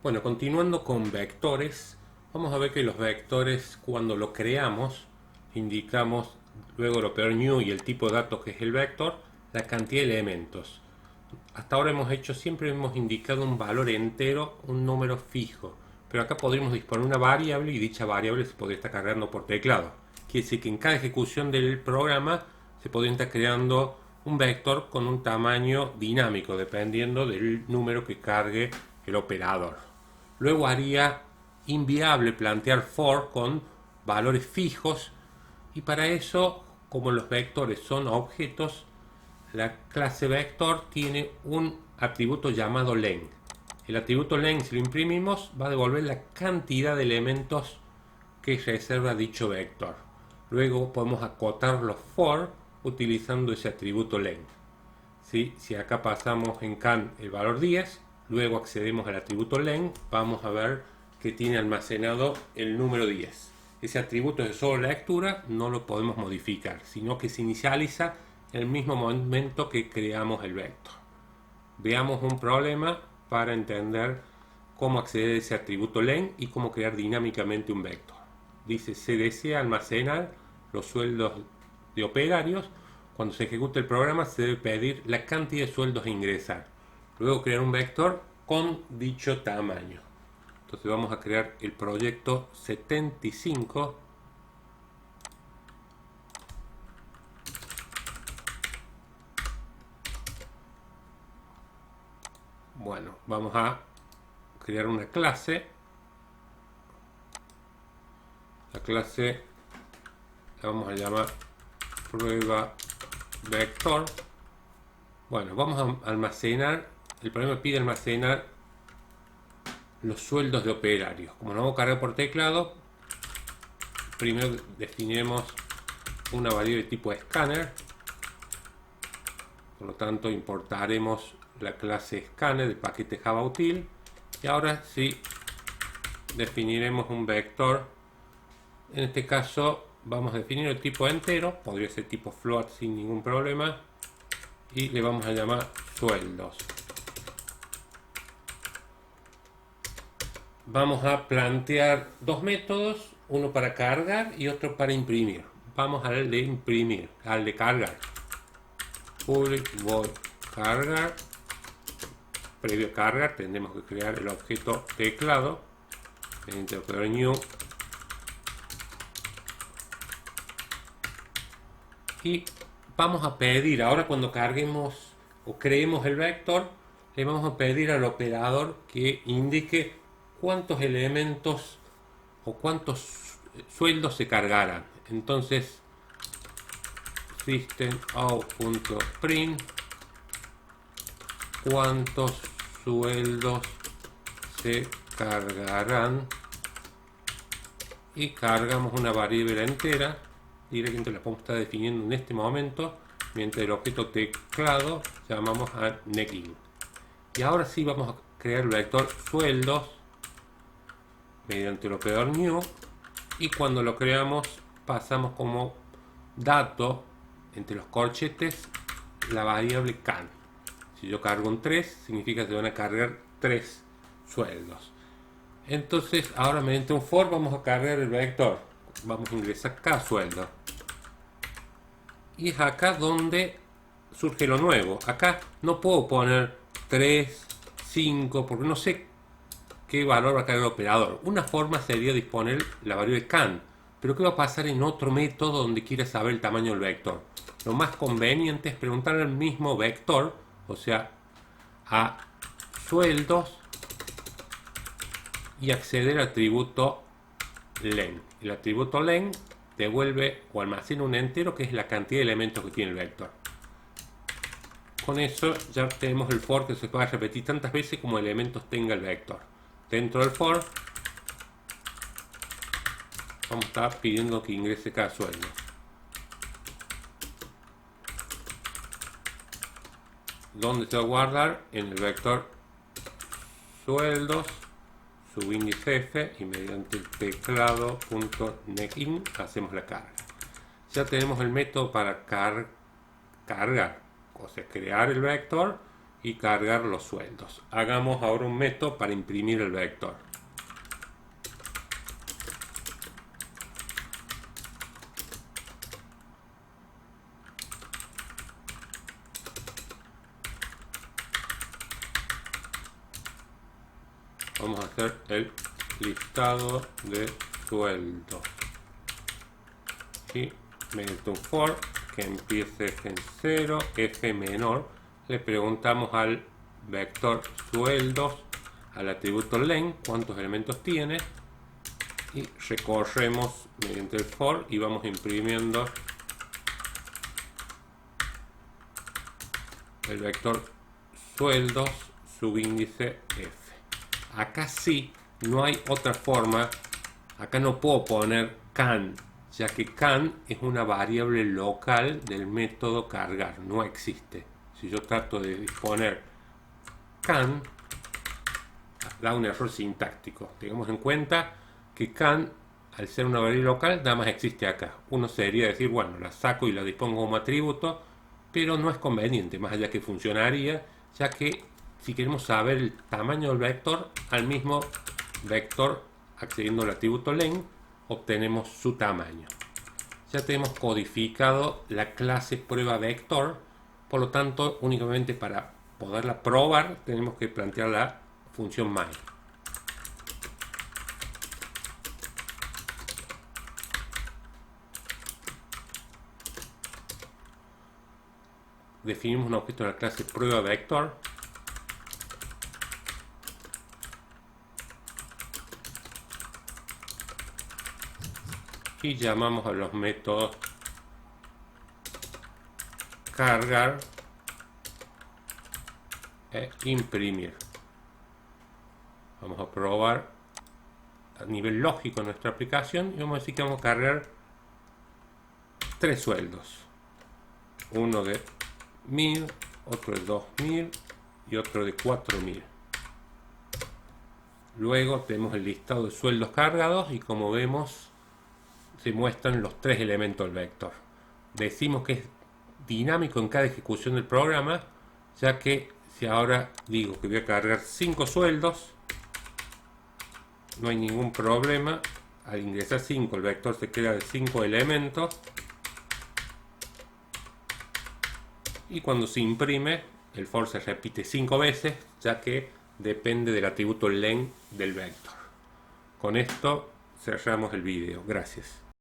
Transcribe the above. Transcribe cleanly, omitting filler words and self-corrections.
Bueno, continuando con vectores, vamos a ver que los vectores cuando lo creamos, indicamos luego el operador new y el tipo de datos que es el vector, la cantidad de elementos. Hasta ahora siempre hemos indicado un valor entero, un número fijo, pero acá podríamos disponer una variable y dicha variable se podría estar cargando por teclado. Quiere decir que en cada ejecución del programa se podría estar creando un vector con un tamaño dinámico dependiendo del número que cargue el operador. Luego haría inviable plantear for con valores fijos y para eso, como los vectores son objetos, la clase vector tiene un atributo llamado len. El atributo len, si lo imprimimos, va a devolver la cantidad de elementos que reserva dicho vector. Luego podemos acotar los for utilizando ese atributo len. ¿Sí? Si acá pasamos en can el valor 10, luego accedemos al atributo len, vamos a ver que tiene almacenado el número 10. Ese atributo es de solo lectura, no lo podemos modificar, sino que se inicializa en el mismo momento que creamos el vector. Veamos un problema para entender cómo acceder a ese atributo len y cómo crear dinámicamente un vector. Dice, se desea almacenar los sueldos de operarios. Cuando se ejecuta el programa se debe pedir la cantidad de sueldos a ingresar. Luego crear un vector con dicho tamaño. Entonces vamos a crear el proyecto 75. Bueno, vamos a crear una clase. La clase la vamos a llamar prueba vector. Bueno, vamos a almacenar. El programa pide almacenar los sueldos de operarios. Como no vamos a cargar por teclado, primero definiremos una variable de tipo scanner. Por lo tanto, importaremos la clase scanner del paquete Java util. Y ahora sí, definiremos un vector. En este caso, vamos a definir el tipo entero. Podría ser tipo float sin ningún problema. Y le vamos a llamar sueldos. Vamos a plantear dos métodos, uno para cargar y otro para imprimir. Vamos al de imprimir, al de cargar. Public void cargar. Previo a cargar tendremos que crear el objeto teclado mediante el operador new y vamos a pedir, ahora cuando carguemos o creemos el vector, le vamos a pedir al operador que indique cuántos elementos o cuántos sueldos se cargarán. Entonces, systemout.print cuántos sueldos se cargarán y cargamos una variable entera. Directamente la podemos estar definiendo en este momento, mientras el objeto teclado llamamos a necking. Y ahora sí vamos a crear el vector sueldos mediante el operador new y cuando lo creamos pasamos como dato entre los corchetes la variable can. Si yo cargo un 3 significa que se van a cargar 3 sueldos. Entonces ahora mediante un for vamos a cargar el vector. Vamos a ingresar cada sueldo. Y es acá donde surge lo nuevo. Acá no puedo poner 3, 5, porque no sé qué valor va a cargar el operador. Una forma sería disponer la variable can. Pero ¿qué va a pasar en otro método donde quiera saber el tamaño del vector? Lo más conveniente es preguntar al mismo vector, o sea, a sueldos y acceder al atributo len. El atributo len devuelve o almacena un entero que es la cantidad de elementos que tiene el vector. Con eso ya tenemos el for que se puede repetir tantas veces como elementos tenga el vector. Dentro del for vamos a estar pidiendo que ingrese cada sueldo. ¿Dónde se va a guardar? En el vector sueldos subíndice f y mediante el teclado.neckin hacemos la carga. Ya tenemos el método para cargar, o sea, crear el vector y cargar los sueldos. Hagamos ahora un método para imprimir el vector. Vamos a hacer el listado de sueldos y mediante un for que empiece en 0, f menor, le preguntamos al vector sueldos, al atributo len, cuántos elementos tiene, y recorremos mediante el for y vamos imprimiendo el vector sueldos subíndice f. Acá sí, no hay otra forma. Acá no puedo poner can, ya que can es una variable local del método cargar, no existe. Si yo trato de disponer can, da un error sintáctico. Tengamos en cuenta que can, al ser una variable local, nada más existe acá. Uno sería decir, bueno, la saco y la dispongo como atributo, pero no es conveniente, más allá que funcionaría, ya que si queremos saber el tamaño del vector, al mismo vector, accediendo al atributo len, obtenemos su tamaño. Ya tenemos codificado la clase prueba vector, por lo tanto, únicamente para poderla probar, tenemos que plantear la función main. Definimos un objeto de la clase prueba vector. Y llamamos a los métodos cargar e imprimir. Vamos a probar a nivel lógico nuestra aplicación y vamos a decir que vamos a cargar 3 sueldos. Uno de 1000, otro de 2000 y otro de 4000. Luego tenemos el listado de sueldos cargados y como vemos se muestran los 3 elementos del vector. Decimos que es dinámico en cada ejecución del programa, ya que si ahora digo que voy a cargar 5 sueldos, no hay ningún problema. Al ingresar 5, el vector se queda de 5 elementos. Y cuando se imprime, el for se repite 5 veces, ya que depende del atributo len del vector. Con esto cerramos el vídeo. Gracias.